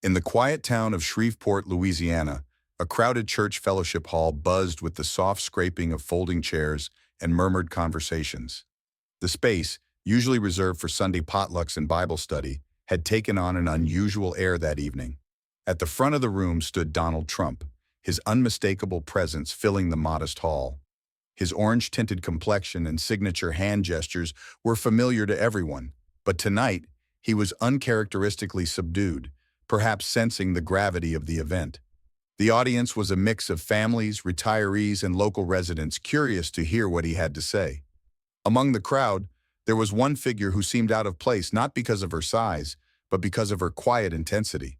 In the quiet town of Shreveport, Louisiana, a crowded church fellowship hall buzzed with the soft scraping of folding chairs and murmured conversations. The space, usually reserved for Sunday potlucks and Bible study, had taken on an unusual air that evening. At the front of the room stood Donald Trump, his unmistakable presence filling the modest hall. His orange-tinted complexion and signature hand gestures were familiar to everyone, but tonight he was uncharacteristically subdued, perhaps sensing the gravity of the event. The audience was a mix of families, retirees, and local residents curious to hear what he had to say. Among the crowd, there was one figure who seemed out of place not because of her size, but because of her quiet intensity.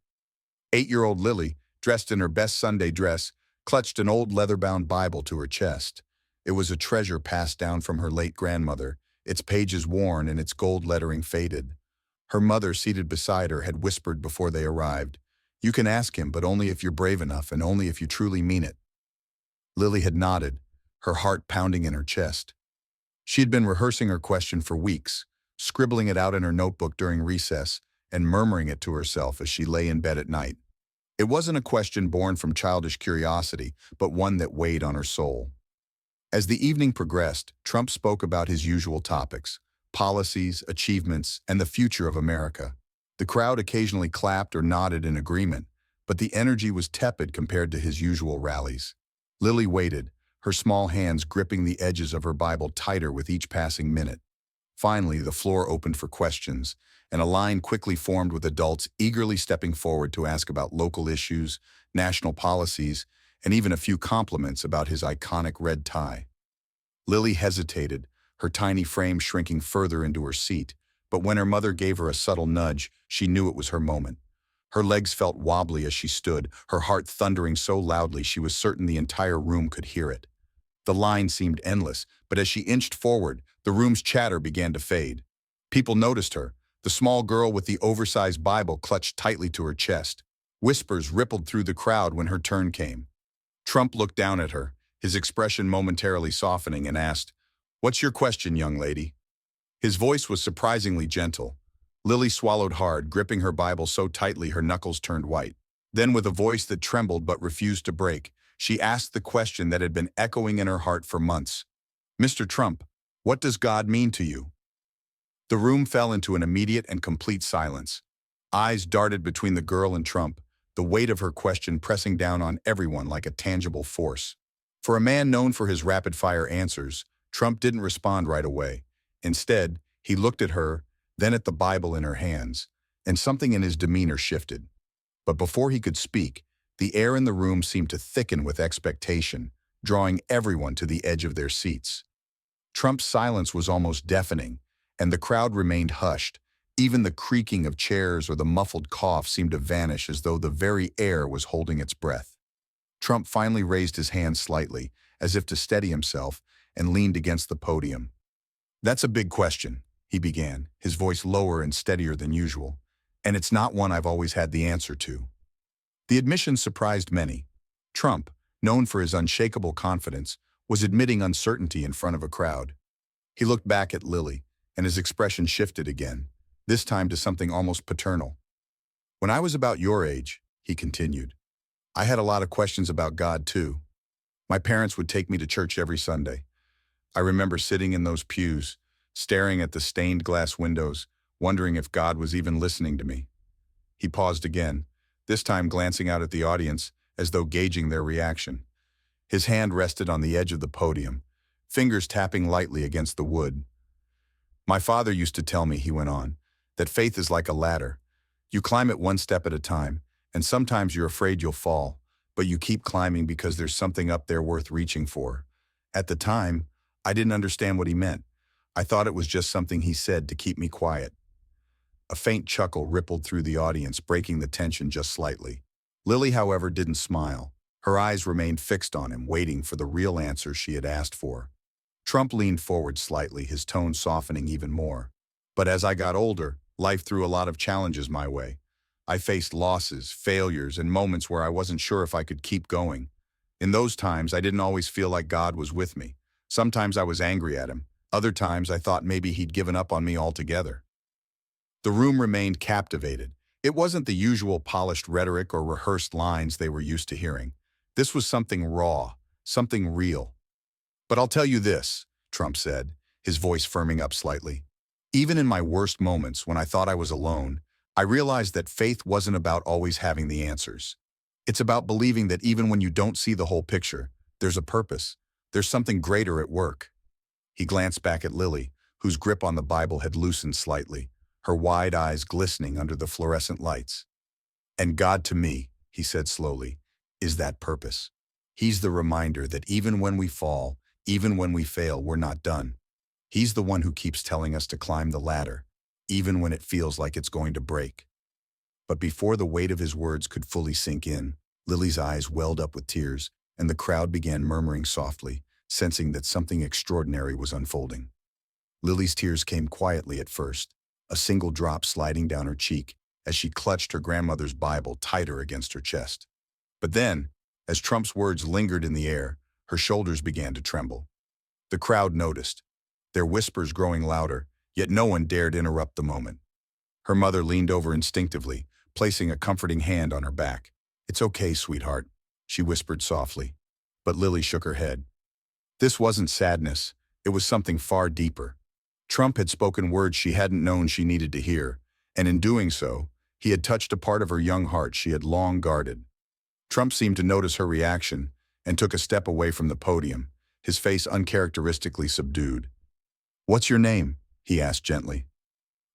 8-year-old Lily, dressed in her best Sunday dress, clutched an old leather-bound Bible to her chest. It was a treasure passed down from her late grandmother, its pages worn and its gold lettering faded. Her mother, seated beside her, had whispered before they arrived, "You can ask him, but only if you're brave enough and only if you truly mean it." Lily had nodded, her heart pounding in her chest. She had been rehearsing her question for weeks, scribbling it out in her notebook during recess and murmuring it to herself as she lay in bed at night. It wasn't a question born from childish curiosity, but one that weighed on her soul. As the evening progressed, Trump spoke about his usual topics: policies, achievements, and the future of America. The crowd occasionally clapped or nodded in agreement, but the energy was tepid compared to his usual rallies. Lily waited, her small hands gripping the edges of her Bible tighter with each passing minute. Finally, the floor opened for questions, and a line quickly formed with adults eagerly stepping forward to ask about local issues, national policies, and even a few compliments about his iconic red tie. Lily hesitated, her tiny frame shrinking further into her seat, but when her mother gave her a subtle nudge, she knew it was her moment. Her legs felt wobbly as she stood, her heart thundering so loudly she was certain the entire room could hear it. The line seemed endless, but as she inched forward, the room's chatter began to fade. People noticed her, the small girl with the oversized Bible clutched tightly to her chest. Whispers rippled through the crowd when her turn came. Trump looked down at her, his expression momentarily softening, and asked, "What's your question, young lady?" His voice was surprisingly gentle. Lily swallowed hard, gripping her Bible so tightly her knuckles turned white. Then, with a voice that trembled but refused to break, she asked the question that had been echoing in her heart for months. "Mr. Trump, what does God mean to you?" The room fell into an immediate and complete silence. Eyes darted between the girl and Trump, the weight of her question pressing down on everyone like a tangible force. For a man known for his rapid-fire answers, Trump didn't respond right away. Instead, he looked at her, then at the Bible in her hands, and something in his demeanor shifted. But before he could speak, the air in the room seemed to thicken with expectation, drawing everyone to the edge of their seats. Trump's silence was almost deafening, and the crowd remained hushed. Even the creaking of chairs or the muffled cough seemed to vanish as though the very air was holding its breath. Trump finally raised his hand slightly, as if to steady himself, and leaned against the podium. "That's a big question," he began, his voice lower and steadier than usual, "and it's not one I've always had the answer to." The admission surprised many. Trump, known for his unshakable confidence, was admitting uncertainty in front of a crowd. He looked back at Lily, and his expression shifted again, this time to something almost paternal. "When I was about your age," he continued, "I had a lot of questions about God too. My parents would take me to church every Sunday. I remember sitting in those pews, staring at the stained glass windows, wondering if God was even listening to me." He paused again, this time glancing out at the audience as though gauging their reaction. His hand rested on the edge of the podium, fingers tapping lightly against the wood. "My father used to tell me," he went on, "that faith is like a ladder. You climb it one step at a time, and sometimes you're afraid you'll fall, but you keep climbing because there's something up there worth reaching for. At the time, I didn't understand what he meant. I thought it was just something he said to keep me quiet." A faint chuckle rippled through the audience, breaking the tension just slightly. Lily, however, didn't smile. Her eyes remained fixed on him, waiting for the real answer she had asked for. Trump leaned forward slightly, his tone softening even more. "But as I got older, life threw a lot of challenges my way. I faced losses, failures, and moments where I wasn't sure if I could keep going. In those times, I didn't always feel like God was with me. Sometimes I was angry at him. Other times I thought maybe he'd given up on me altogether." The room remained captivated, It wasn't the usual polished rhetoric or rehearsed lines they were used to hearing. This was something raw, something real. "But I'll tell you this," Trump said, his voice firming up slightly. "Even in my worst moments, when I thought I was alone, I realized that faith wasn't about always having the answers. It's about believing that even when you don't see the whole picture, there's a purpose. There's something greater at work." He glanced back at Lily, whose grip on the Bible had loosened slightly, her wide eyes glistening under the fluorescent lights. "And God, to me," he said slowly, "is that purpose. He's the reminder that even when we fall, even when we fail, we're not done. He's the one who keeps telling us to climb the ladder, even when it feels like it's going to break." But before the weight of his words could fully sink in, Lily's eyes welled up with tears, and the crowd began murmuring softly, sensing that something extraordinary was unfolding. Lily's tears came quietly at first, a single drop sliding down her cheek as she clutched her grandmother's Bible tighter against her chest. But then, as Trump's words lingered in the air, her shoulders began to tremble. The crowd noticed, their whispers growing louder, yet no one dared interrupt the moment. Her mother leaned over instinctively, placing a comforting hand on her back. "It's okay, sweetheart," she whispered softly. But Lily shook her head. This wasn't sadness, it was something far deeper. Trump had spoken words she hadn't known she needed to hear, and in doing so, he had touched a part of her young heart she had long guarded. Trump seemed to notice her reaction and took a step away from the podium, his face uncharacteristically subdued. "What's your name?" he asked gently.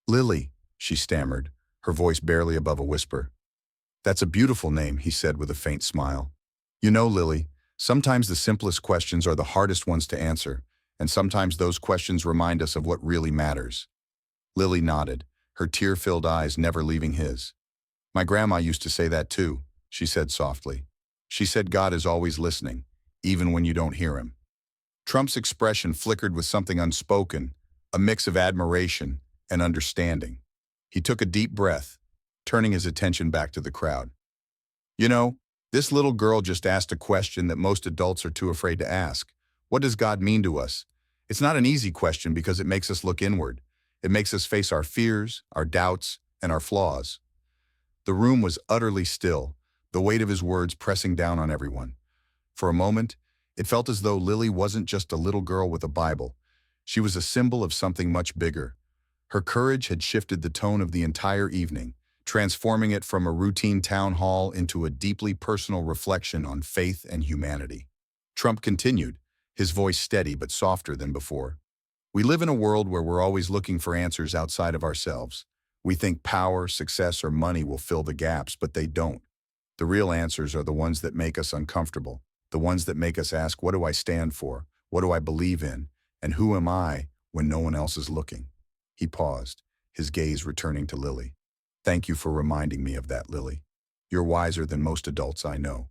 "Lily," she stammered, her voice barely above a whisper. "That's a beautiful name," he said with a faint smile. "You know, Lily, sometimes the simplest questions are the hardest ones to answer, and sometimes those questions remind us of what really matters." Lily nodded, her tear-filled eyes never leaving his. "My grandma used to say that too," she said softly. "She said God is always listening, even when you don't hear him." Trump's expression flickered with something unspoken, a mix of admiration and understanding. He took a deep breath, turning his attention back to the crowd. "You know, this little girl just asked a question that most adults are too afraid to ask. What does God mean to us? It's not an easy question because it makes us look inward. It makes us face our fears, our doubts, and our flaws." The room was utterly still, the weight of his words pressing down on everyone. For a moment, it felt as though Lily wasn't just a little girl with a Bible. She was a symbol of something much bigger. Her courage had shifted the tone of the entire evening, transforming it from a routine town hall into a deeply personal reflection on faith and humanity. Trump continued, his voice steady but softer than before. "We live in a world where we're always looking for answers outside of ourselves. We think power, success, or money will fill the gaps, but they don't. The real answers are the ones that make us uncomfortable, the ones that make us ask, what do I stand for? What do I believe in? And who am I when no one else is looking?" He paused, his gaze returning to Lily. "Thank you for reminding me of that, Lily. You're wiser than most adults I know."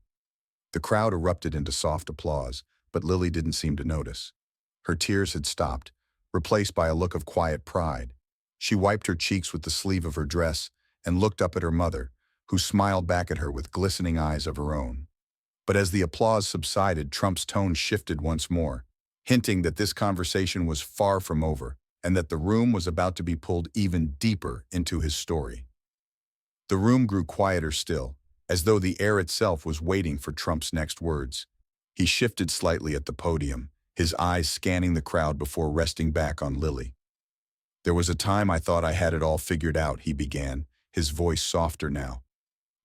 The crowd erupted into soft applause, but Lily didn't seem to notice. Her tears had stopped, replaced by a look of quiet pride. She wiped her cheeks with the sleeve of her dress and looked up at her mother, who smiled back at her with glistening eyes of her own. But as the applause subsided, Trump's tone shifted once more, hinting that this conversation was far from over and that the room was about to be pulled even deeper into his story. The room grew quieter still, as though the air itself was waiting for Trump's next words. He shifted slightly at the podium, his eyes scanning the crowd before resting back on Lily. "There was a time I thought I had it all figured out," he began, his voice softer now.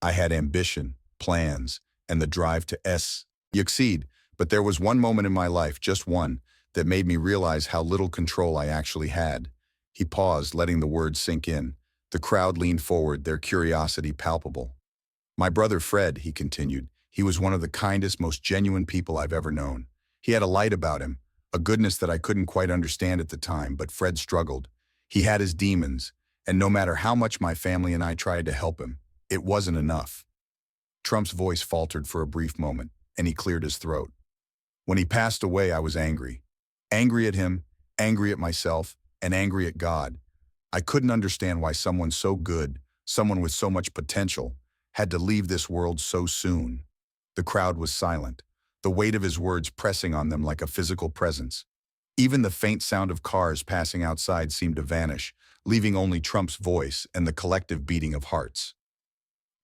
"I had ambition, plans, and the drive to succeed, but there was one moment in my life, just one, that made me realize how little control I actually had." He paused, letting the words sink in. The crowd leaned forward, their curiosity palpable. "My brother Fred," he continued, "he was one of the kindest, most genuine people I've ever known. He had a light about him, a goodness that I couldn't quite understand at the time, but Fred struggled. He had his demons, and no matter how much my family and I tried to help him, it wasn't enough." Trump's voice faltered for a brief moment, and he cleared his throat. "When he passed away, I was angry. Angry at him, angry at myself, and angry at God. I couldn't understand why someone so good, someone with so much potential, had to leave this world so soon." The crowd was silent, the weight of his words pressing on them like a physical presence. Even the faint sound of cars passing outside seemed to vanish, leaving only Trump's voice and the collective beating of hearts.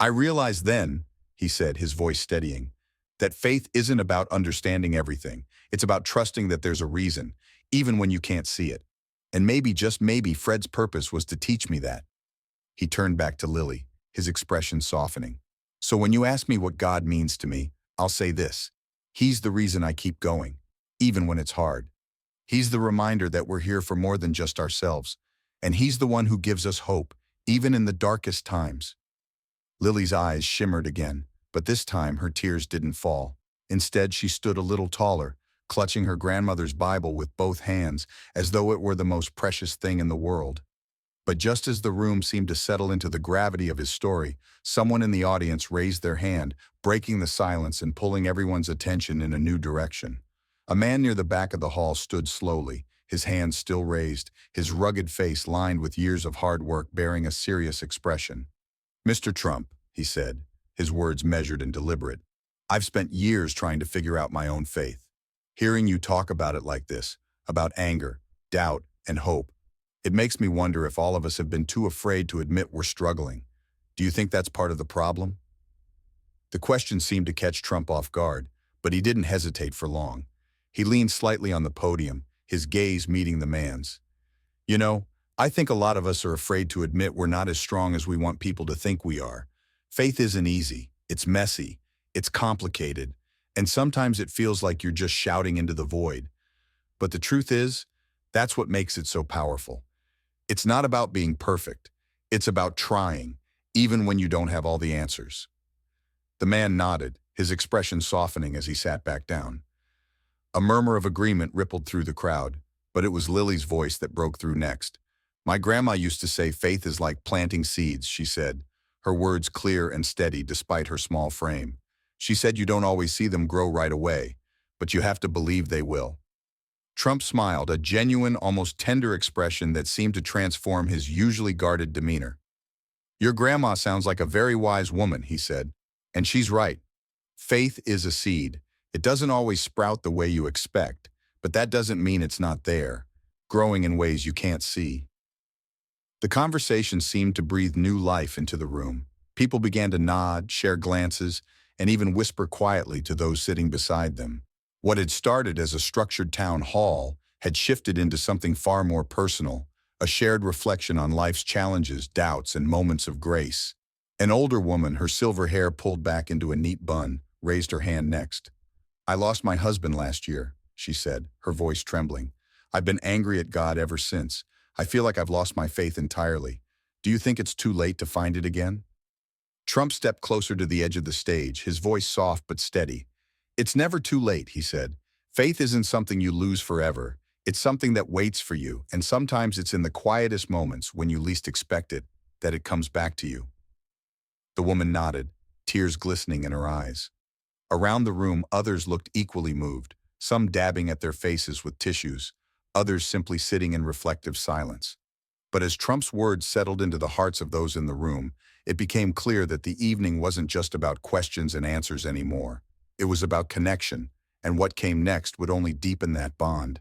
I realized then, he said, his voice steadying, that faith isn't about understanding everything. It's about trusting that there's a reason, even when you can't see it. And maybe, just maybe, Fred's purpose was to teach me that. He turned back to Lily, his expression softening. So when you ask me what God means to me, I'll say this. He's the reason I keep going, even when it's hard. He's the reminder that we're here for more than just ourselves. And he's the one who gives us hope, even in the darkest times. Lily's eyes shimmered again, but this time her tears didn't fall. Instead, she stood a little taller, clutching her grandmother's Bible with both hands, as though it were the most precious thing in the world. But just as the room seemed to settle into the gravity of his story, someone in the audience raised their hand, breaking the silence and pulling everyone's attention in a new direction. A man near the back of the hall stood slowly, his hands still raised, his rugged face lined with years of hard work bearing a serious expression. "Mr. Trump," he said, his words measured and deliberate, "I've spent years trying to figure out my own faith. Hearing you talk about it like this, about anger, doubt, and hope, it makes me wonder if all of us have been too afraid to admit we're struggling. Do you think that's part of the problem?" The question seemed to catch Trump off guard, but he didn't hesitate for long. He leaned slightly on the podium, his gaze meeting the man's. "You know, I think a lot of us are afraid to admit we're not as strong as we want people to think we are. Faith isn't easy, it's messy, it's complicated, and sometimes it feels like you're just shouting into the void. But the truth is, that's what makes it so powerful. It's not about being perfect. It's about trying, even when you don't have all the answers." The man nodded, his expression softening as he sat back down. A murmur of agreement rippled through the crowd, but it was Lily's voice that broke through next. "My grandma used to say faith is like planting seeds," she said, her words clear and steady despite her small frame. "She said you don't always see them grow right away, but you have to believe they will." Trump smiled, a genuine, almost tender expression that seemed to transform his usually guarded demeanor. "Your grandma sounds like a very wise woman," he said, "and she's right. Faith is a seed. It doesn't always sprout the way you expect, but that doesn't mean it's not there, growing in ways you can't see." The conversation seemed to breathe new life into the room. People began to nod, share glances, and even whisper quietly to those sitting beside them. What had started as a structured town hall had shifted into something far more personal, a shared reflection on life's challenges, doubts, and moments of grace. An older woman, her silver hair pulled back into a neat bun, raised her hand next. "I lost my husband last year," she said, her voice trembling. "I've been angry at God ever since. I feel like I've lost my faith entirely. Do you think it's too late to find it again?" Trump stepped closer to the edge of the stage, his voice soft but steady. "It's never too late," he said. "Faith isn't something you lose forever. It's something that waits for you, and sometimes it's in the quietest moments, when you least expect it, that it comes back to you." The woman nodded, tears glistening in her eyes. Around the room, others looked equally moved, some dabbing at their faces with tissues, others simply sitting in reflective silence. But as Trump's words settled into the hearts of those in the room, it became clear that the evening wasn't just about questions and answers anymore. It was about connection, and what came next would only deepen that bond.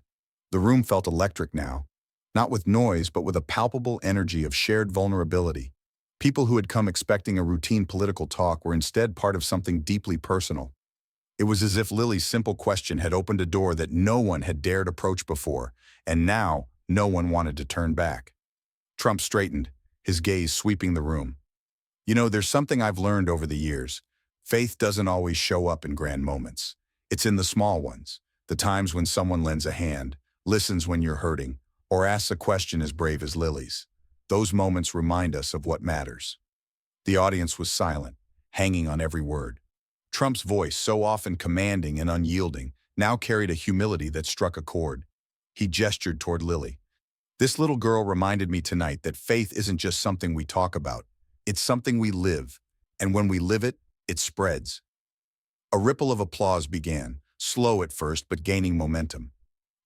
The room felt electric now, not with noise, but with a palpable energy of shared vulnerability. People who had come expecting a routine political talk were instead part of something deeply personal. It was as if Lily's simple question had opened a door that no one had dared approach before, and now no one wanted to turn back. Trump straightened, his gaze sweeping the room. "You know, there's something I've learned over the years. Faith doesn't always show up in grand moments. It's in the small ones, the times when someone lends a hand, listens when you're hurting, or asks a question as brave as Lily's. Those moments remind us of what matters." The audience was silent, hanging on every word. Trump's voice, so often commanding and unyielding, now carried a humility that struck a chord. He gestured toward Lily. "This little girl reminded me tonight that faith isn't just something we talk about. It's something we live, and when we live it, it spreads." A ripple of applause began, slow at first but gaining momentum.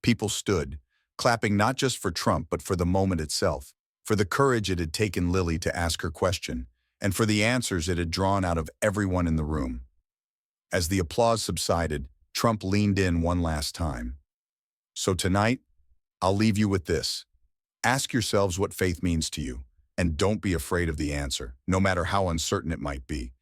People stood, clapping not just for Trump but for the moment itself, for the courage it had taken Lily to ask her question, and for the answers it had drawn out of everyone in the room. As the applause subsided, Trump leaned in one last time. "So tonight, I'll leave you with this. Ask yourselves what faith means to you. And don't be afraid of the answer, no matter how uncertain it might be.